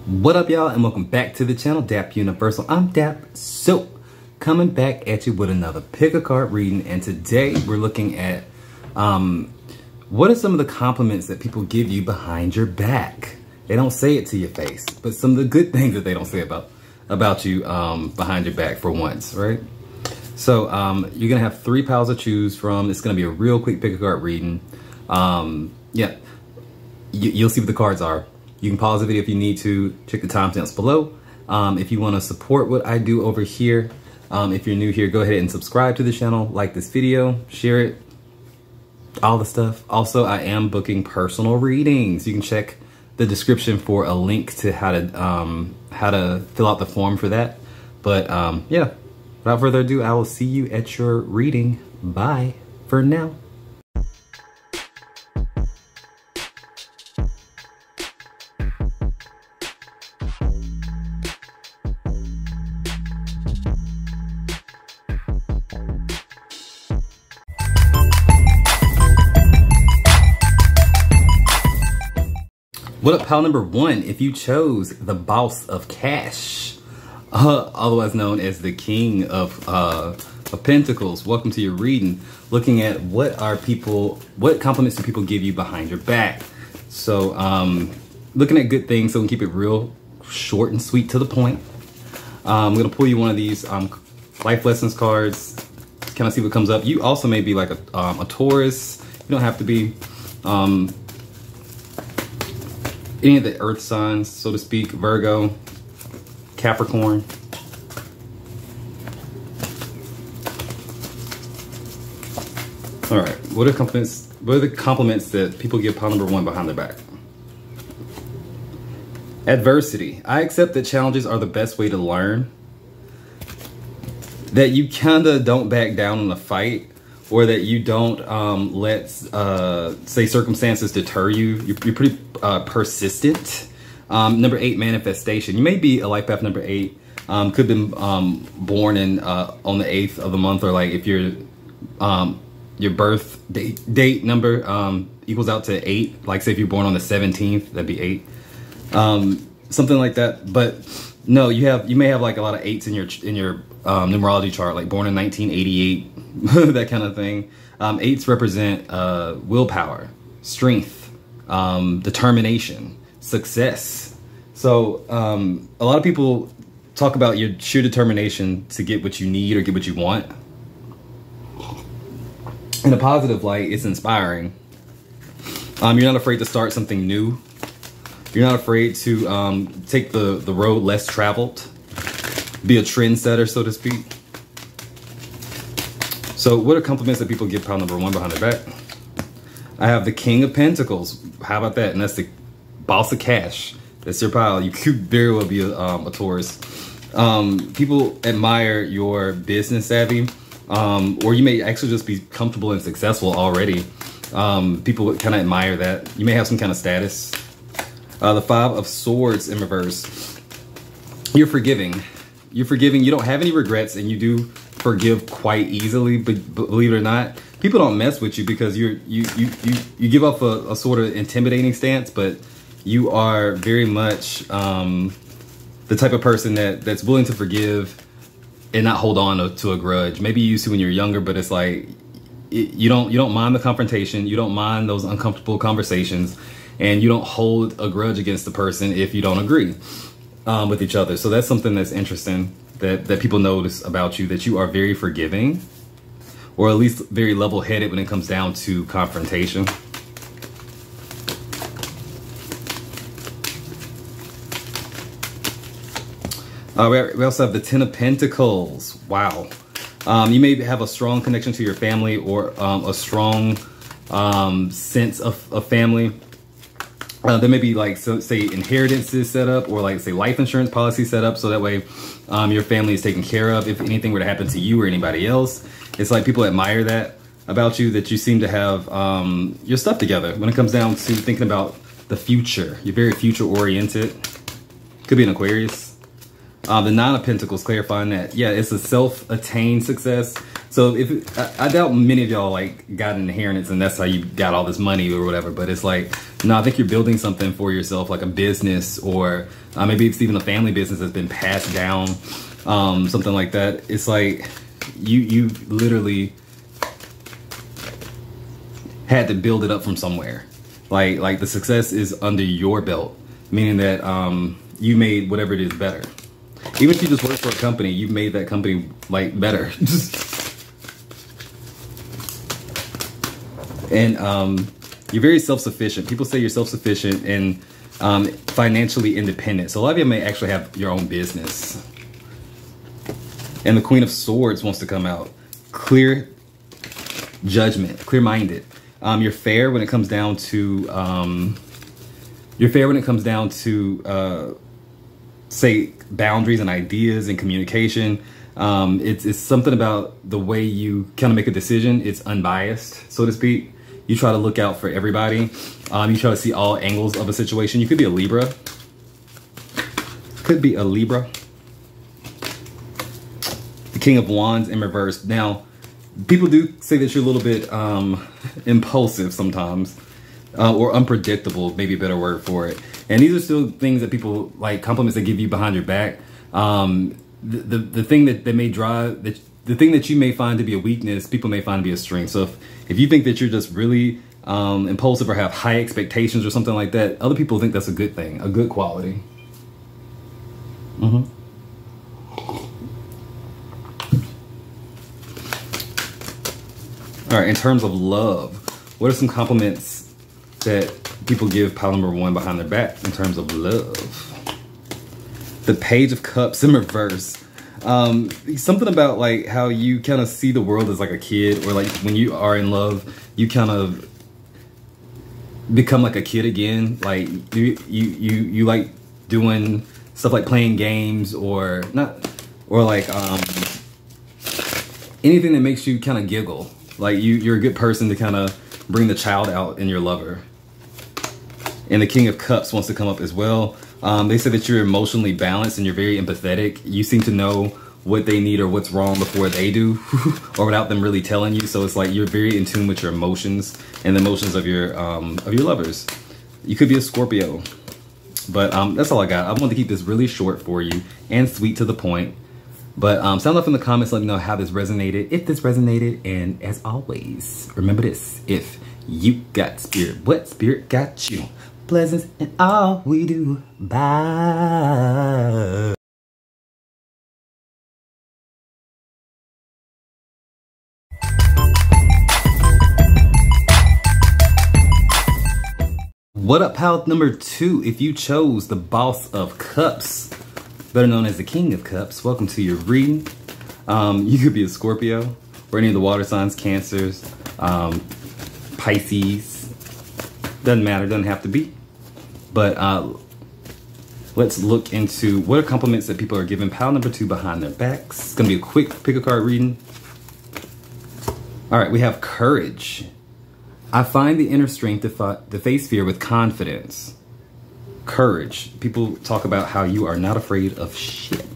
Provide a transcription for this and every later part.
What up, y'all, and welcome back to the channel, Dap Universal. I'm Dap, so coming back at you with another pick a card reading, and today we're looking at what are some of the compliments that people give you behind your back. They don't say it to your face, but some of the good things that they don't say about you behind your back for once, right? So you're gonna have 3 piles to choose from. It's gonna be a real quick pick a card reading. Yeah, you'll see what the cards are. You can pause the video if you need to. Check the timestamps below. If you want to support what I do over here, if you're new here, go ahead and subscribe to the channel, like this video, share it, all the stuff. Also, I am booking personal readings. You can check the description for a link to how to fill out the form for that. But yeah, without further ado, I will see you at your reading. Bye for now. What up, pile number 1? If you chose the Boss of Cash, otherwise known as the King of Pentacles, welcome to your reading. Looking at what compliments do people give you behind your back. So looking at good things, so we can keep it real short and sweet to the point. I'm gonna pull you one of these life lessons cards, kind of see what comes up. You also may be like a Taurus. You don't have to be. Any of the earth signs, so to speak, Virgo, Capricorn. All right, what are the compliments that people give pile number 1 behind their back? Adversity. I accept that challenges are the best way to learn. That you kinda don't back down in a fight, or that you don't let, say, circumstances deter you. You're pretty persistent. Number 8, manifestation. You may be a life path number 8. Could have been born in on the 8th of the month, or like if your birth date number equals out to 8. Like say if you're born on the 17th, that'd be 8. Something like that. But no, you may have like a lot of 8s in your numerology chart, like born in 1988. That kind of thing. 8s represent willpower, strength, determination, success. So a lot of people talk about your sheer determination to get what you need or get what you want. In a positive light, it's inspiring. You're not afraid to start something new. You're not afraid to take the road less traveled, be a trendsetter, so to speak. So what are compliments that people give pile number 1 behind their back? I have the King of Pentacles. How about that? And that's the Boss of Cash. That's your pile. You could very well be a Taurus. People admire your business savvy, or you may actually just be comfortable and successful already. People kind of admire that. You may have some kind of status. The 5 of Swords in reverse. You're forgiving. You're forgiving. You don't have any regrets, and you do forgive quite easily. But believe it or not, people don't mess with you because you give off a sort of intimidating stance, but you are very much the type of person that's willing to forgive and not hold on to a grudge. Maybe you used to when you're younger, but it's like you don't mind the confrontation, you don't mind those uncomfortable conversations, and you don't hold a grudge against the person if you don't agree with each other. So that's something that's interesting that people notice about you, that you are very forgiving, or at least very level-headed when it comes down to confrontation. We also have the 10 of Pentacles. Wow. You may have a strong connection to your family, or a strong sense of family. There may be like, say, inheritances set up, or like say life insurance policy set up, so that way your family is taken care of if anything were to happen to you or anybody else. It's like people admire that about you, that you seem to have your stuff together when it comes down to thinking about the future. You're very future oriented. Could be an Aquarius. The 9 of Pentacles, clarifying that, yeah, it's a self-attained success. So if I doubt many of y'all like got an inheritance and that's how you got all this money or whatever, but it's like, no, I think you're building something for yourself, like a business, or maybe it's even a family business that's been passed down, something like that. It's like you literally had to build it up from somewhere. Like the success is under your belt, meaning that you made whatever it is better. Even if you just work for a company, you've made that company like better. And you're very self-sufficient. People say you're self-sufficient and financially independent. So a lot of you may actually have your own business. And the Queen of Swords wants to come out. Clear judgment, clear-minded. You're fair when it comes down to say boundaries and ideas and communication. It's something about the way you kind of make a decision. It's unbiased, so to speak. You try to look out for everybody. You try to see all angles of a situation. You could be a Libra. Could be a Libra. The King of Wands in reverse. Now, people do say that you're a little bit impulsive sometimes, or unpredictable, maybe a better word for it. And these are still things that people, like compliments they give you behind your back. The thing that they may drive, the thing that you may find to be a weakness, people may find to be a strength. So if you think that you're just really impulsive or have high expectations or something like that, other people think that's a good thing, a good quality. All right, in terms of love, what are some compliments that people give pile number 1 behind their back in terms of love? The Page of Cups in reverse. Something about like how you kind of see the world as like a kid, or like when you are in love, you kind of become like a kid again. Like you like doing stuff like playing games or like anything that makes you kind of giggle. Like you're a good person to kind of bring the child out in your lover. And the King of Cups wants to come up as well. They say that you're emotionally balanced and you're very empathetic. You seem to know what they need or what's wrong before they do, or without them really telling you. So it's like you're very in tune with your emotions and the emotions of your lovers. You could be a Scorpio, but that's all I got. I wanted to keep this really short for you and sweet to the point. But sound off in the comments, let me know how this resonated, if this resonated, and as always, remember this: if you got spirit, what spirit got you? Blessings in all we do. Bye. What up, pile number 2? If you chose the Boss of Cups, better known as the King of Cups, welcome to your reading. You could be a Scorpio or any of the water signs, Cancers, Pisces. Doesn't matter, doesn't have to be. But let's look into what are compliments that people are giving pile number 2 behind their backs. It's gonna be a quick pick a card reading. All right, we have courage. I find the inner strength to face fear with confidence. Courage. People talk about how you are not afraid of shit.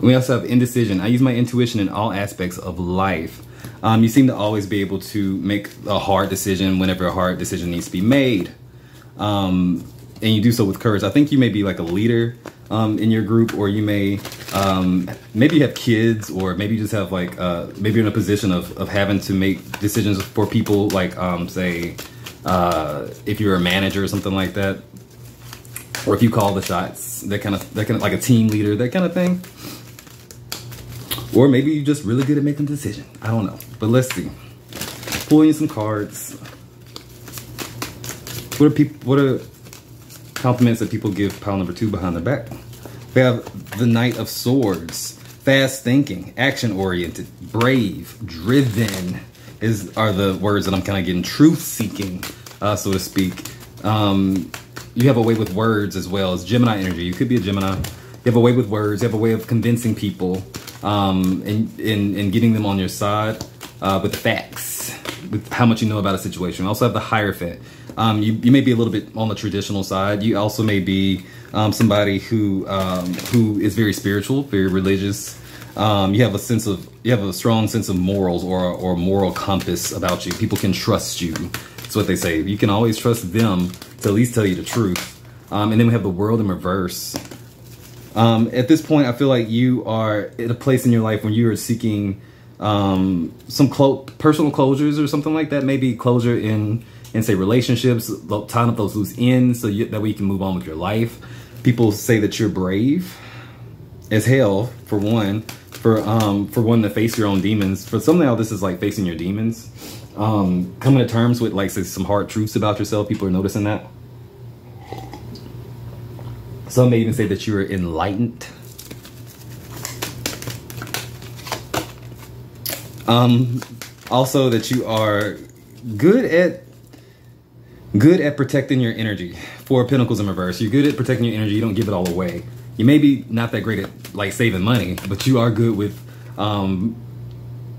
We also have indecision. I use my intuition in all aspects of life. You seem to always be able to make a hard decision whenever a hard decision needs to be made. And you do so with courage. I think you may be like a leader in your group, or you may, maybe you have kids, or maybe you just have like, maybe you're in a position of having to make decisions for people, like say, if you're a manager or something like that, or if you call the shots, that kind of like a team leader, that kind of thing. Or maybe you're just really good at making decisions. I don't know, but let's see. Pulling some cards. What are compliments that people give pile number 2 behind their back? We have the Knight of Swords. Fast thinking, action oriented, brave, driven are the words that I'm kind of getting. Truth seeking, so to speak. You have a way with words as well as Gemini energy. You could be a Gemini. You have a way with words. You have a way of convincing people, and getting them on your side with the facts, with how much you know about a situation. You also have the Hierophant. You may be a little bit on the traditional side. You also may be somebody who is very spiritual, very religious. You have a strong sense of morals or moral compass about you. People can trust you. That's what they say. You can always trust them to at least tell you the truth. And then we have the world in reverse. At this point, I feel like you are at a place in your life when you are seeking some personal closures or something like that. Maybe closure in say relationships, tying up those loose ends so that way you can move on with your life. People say that you're brave as hell, for one to face your own demons. For some now, this is like facing your demons. Coming to terms with like say some hard truths about yourself. People are noticing that. Some may even say that you are enlightened. Also that you are good at protecting your energy. Four of Pentacles in reverse. You're good at protecting your energy. You don't give it all away. You may be not that great at like saving money, but you are good with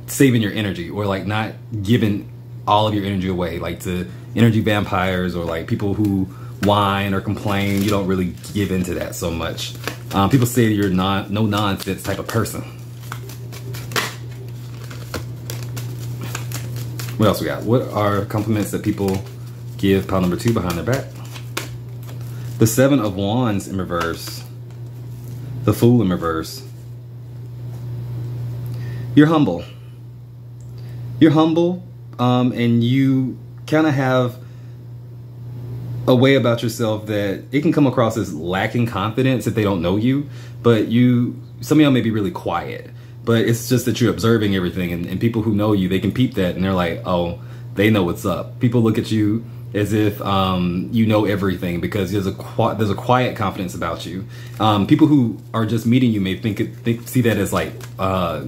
saving your energy, or like not giving all of your energy away, like to energy vampires or like people who whine or complain. You don't really give into that so much. People say you're no nonsense type of person. What else we got? What are compliments that people give pile number 2 behind their back? The 7 of Wands in reverse. The Fool in reverse. You're humble. You're humble, and you kind of have a way about yourself that it can come across as lacking confidence if they don't know you. But some of y'all may be really quiet, but it's just that you're observing everything, and people who know you, they can peep that, and they're like, oh, they know what's up. People look at you as if you know everything, because there's a quiet confidence about you. People who are just meeting you may see that as like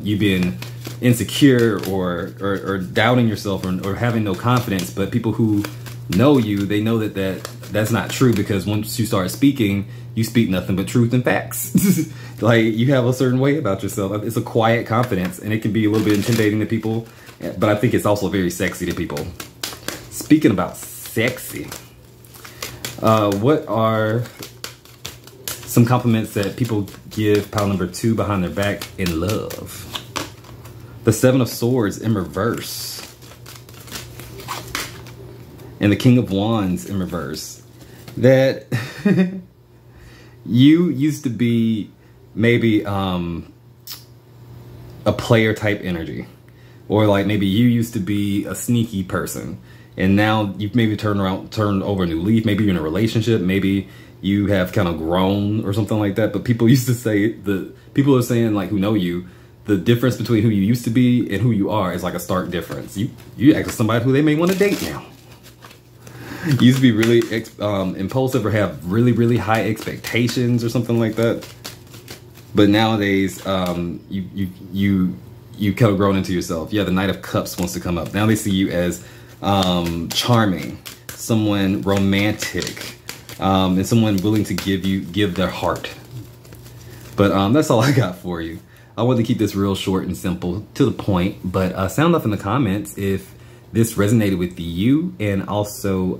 you being insecure or doubting yourself or having no confidence. But people who know you, they know that's not true, because once you start speaking, you speak nothing but truth and facts. Like, you have a certain way about yourself. It's a quiet confidence, and it can be a little bit intimidating to people, but I think it's also very sexy to people. Speaking about sexy, what are some compliments that people give pile number 2 behind their back in love? The 7 of Swords in reverse. And the King of Wands in reverse. That you used to be maybe a player type energy, or like maybe you used to be a sneaky person, and now you've maybe turned over a new leaf. Maybe you're in a relationship, maybe you have kind of grown or something like that. But people used to say, people are saying, like, who know you, the difference between who you used to be and who you are is like a stark difference. You act like somebody who they may want to date now. You used to be really impulsive or have really, really high expectations or something like that. But nowadays, you kind of grown into yourself. Yeah, the Knight of Cups wants to come up. Now they see you as charming, someone romantic, and someone willing to give their heart. But that's all I got for you. I wanted to keep this real short and simple, to the point. But sound off in the comments if this resonated with you, and also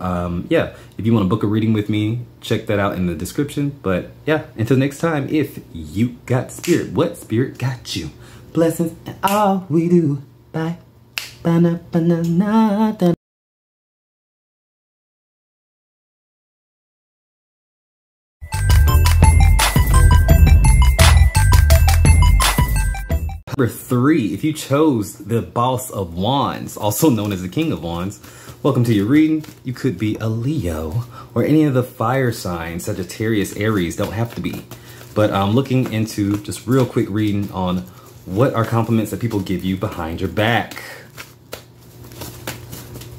yeah, if you want to book a reading with me, check that out in the description. But yeah, until next time, if you got spirit, what spirit got you? Blessings and all we do. Bye. Ba-na-ba-na-na-da. Number 3, if you chose the Boss of Wands, also known as the King of Wands, welcome to your reading. You could be a Leo or any of the fire signs, Sagittarius, Aries, don't have to be. But I'm looking into just real quick reading on what are compliments that people give you behind your back.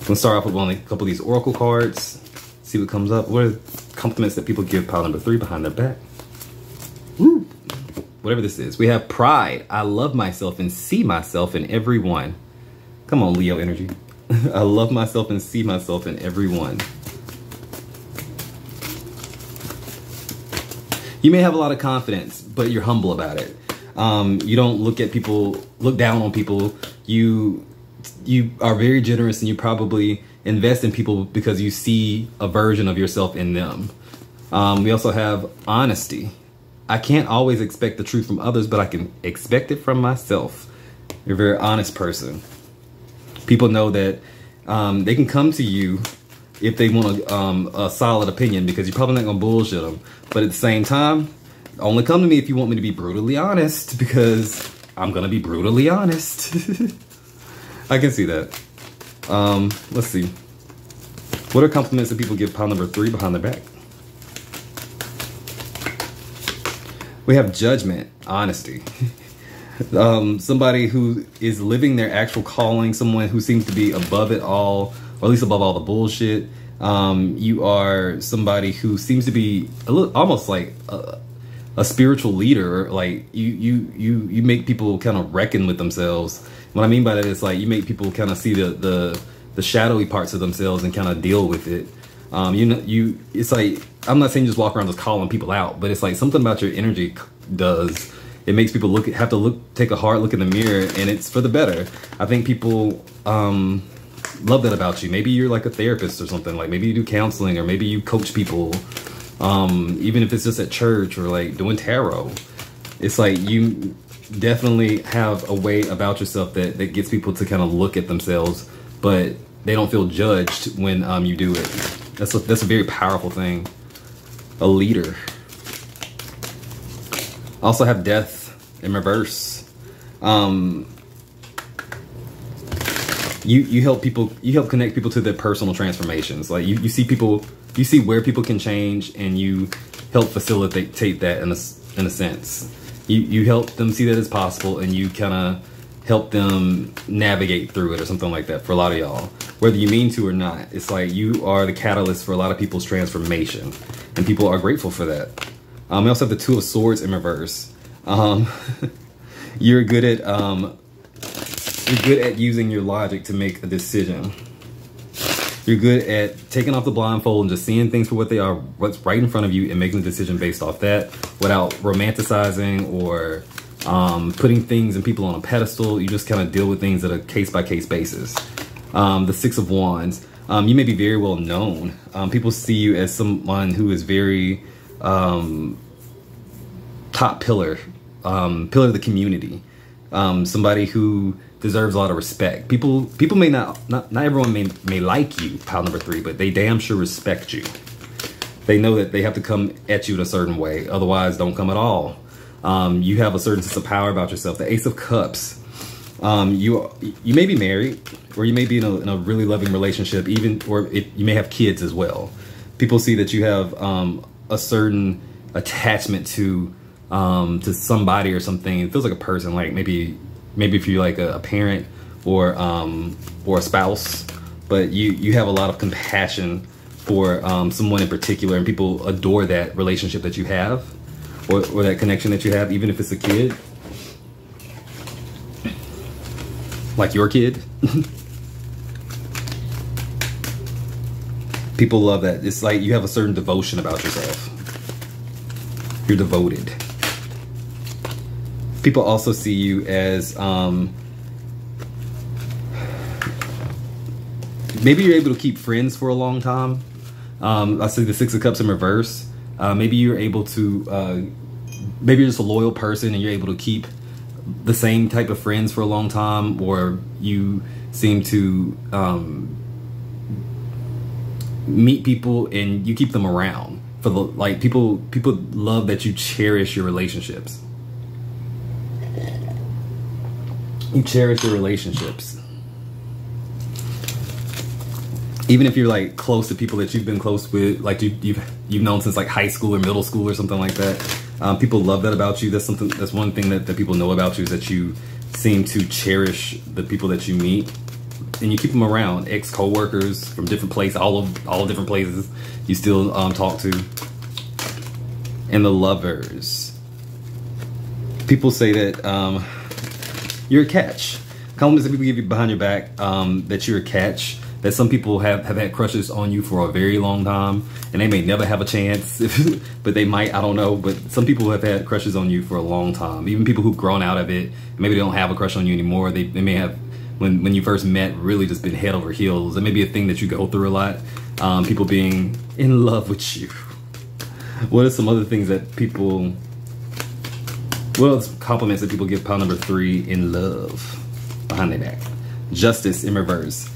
I'm gonna start off with a couple of these oracle cards, see what comes up. What are compliments that people give pile number 3 behind their back? Woo. Whatever this is. We have pride. I love myself and see myself in everyone. Come on, Leo energy. I love myself and see myself in everyone. You may have a lot of confidence, but you're humble about it. You don't look down on people. You are very generous, and you probably invest in people because you see a version of yourself in them. We also have honesty. I can't always expect the truth from others, but I can expect it from myself. You're a very honest person. People know that they can come to you if they want a solid opinion, because you're probably not gonna bullshit them. But at the same time, only come to me if you want me to be brutally honest, because I'm gonna be brutally honest. I can see that. Let's see. What are compliments that people give pile number 3 behind their back? We have judgment, honesty. Somebody who is living their actual calling, someone who seems to be above it all, or at least above all the bullshit. You are somebody who seems to be a little, almost like a spiritual leader. Like you make people kind of reckon with themselves. What I mean by that is like you make people kind of see the shadowy parts of themselves and kind of deal with it. It's like, I'm not saying just walk around just calling people out, but it's like something about your energy does. It makes people take a hard look in the mirror, and it's for the better. I think people love that about you. Maybe you're like a therapist or something. Like maybe you do counseling, or maybe you coach people, even if it's just at church or like doing tarot. It's like you definitely have a way about yourself that gets people to kind of look at themselves, but they don't feel judged when you do it. That's a very powerful thing. A leader. Also have death in reverse. You help connect people to their personal transformations. Like you see where people can change, and you help facilitate that in a sense. You help them see that it's possible, and you kind of help them navigate through it or something like that for a lot of y'all. Whether you mean to or not, it's like you are the catalyst for a lot of people's transformation, and people are grateful for that. We also have the 2 of Swords in reverse. You're good at using your logic to make a decision. You're good at taking off the blindfold and just seeing things for what they are, what's right in front of you, and making a decision based off that without romanticizing or putting things and people on a pedestal. You just kind of deal with things at a case-by-case basis. The 6 of Wands. You may be very well known. People see you as someone who is very top pillar of the community. Somebody who deserves a lot of respect. People may not everyone may like you, pile number 3, but they damn sure respect you. They know that they have to come at you in a certain way, otherwise don't come at all. You have a certain sense of power about yourself. The Ace of Cups. You may be married, or you may be in a really loving relationship, or you may have kids as well. People see that you have a certain attachment to somebody or something. It feels like a person, like maybe if you're like a parent or a spouse, but you have a lot of compassion for someone in particular, and people adore that relationship that you have, or that connection that you have, even if it's a kid. Like your kid. People love that. It's like you have a certain devotion about yourself. You're devoted. People also see you as maybe you're able to keep friends for a long time. I see the 6 of Cups in reverse. Maybe you're able to maybe you're just a loyal person, and you're able to keep the same type of friends for a long time, or you seem to meet people and you keep them around for the, like, people love that you cherish your relationships. You cherish your relationships. Even if you're like close to people that you've been close with, like you've known since like high school or middle school or something like that. People love that about you. That's one thing that people know about you, is that you seem to cherish the people that you meet, and you keep them around. Ex-co-workers from different places, all different places you still talk to. And the Lovers. People say that you're a catch. Compliments that people give you behind your back, that you're a catch. That some people have had crushes on you for a very long time, and they may never have a chance, but they might, I don't know. But some people have had crushes on you for a long time. Even people who've grown out of it, maybe they don't have a crush on you anymore. They may have, when you first met, really just been head over heels. It may be a thing that you go through a lot. People being in love with you. What are some other things that people Well, it's compliments that people give pile number 3 in love behind their back. Justice in reverse.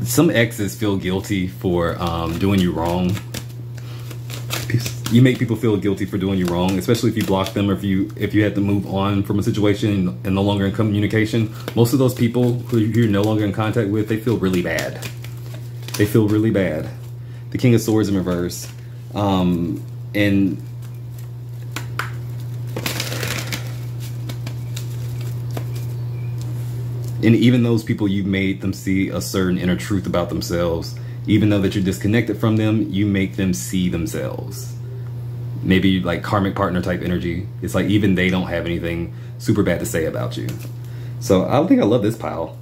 Some exes feel guilty for doing you wrong. You make people feel guilty for doing you wrong, especially if you block them or if you had to move on from a situation and no longer in communication. Most of those people who you're no longer in contact with, they feel really bad. They feel really bad. The King of Swords in reverse. And even those people, you made them see a certain inner truth about themselves. Even though that you're disconnected from them, you make them see themselves. Maybe like karmic partner type energy. It's like even they don't have anything super bad to say about you. So I think I love this pile.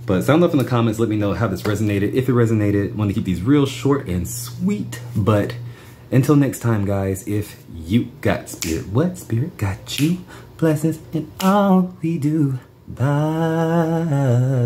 But sound off in the comments. Let me know how this resonated. If it resonated, I want to keep these real short and sweet. But until next time, guys, if you got spirit, what spirit got you? Blessings in all we do. Bye.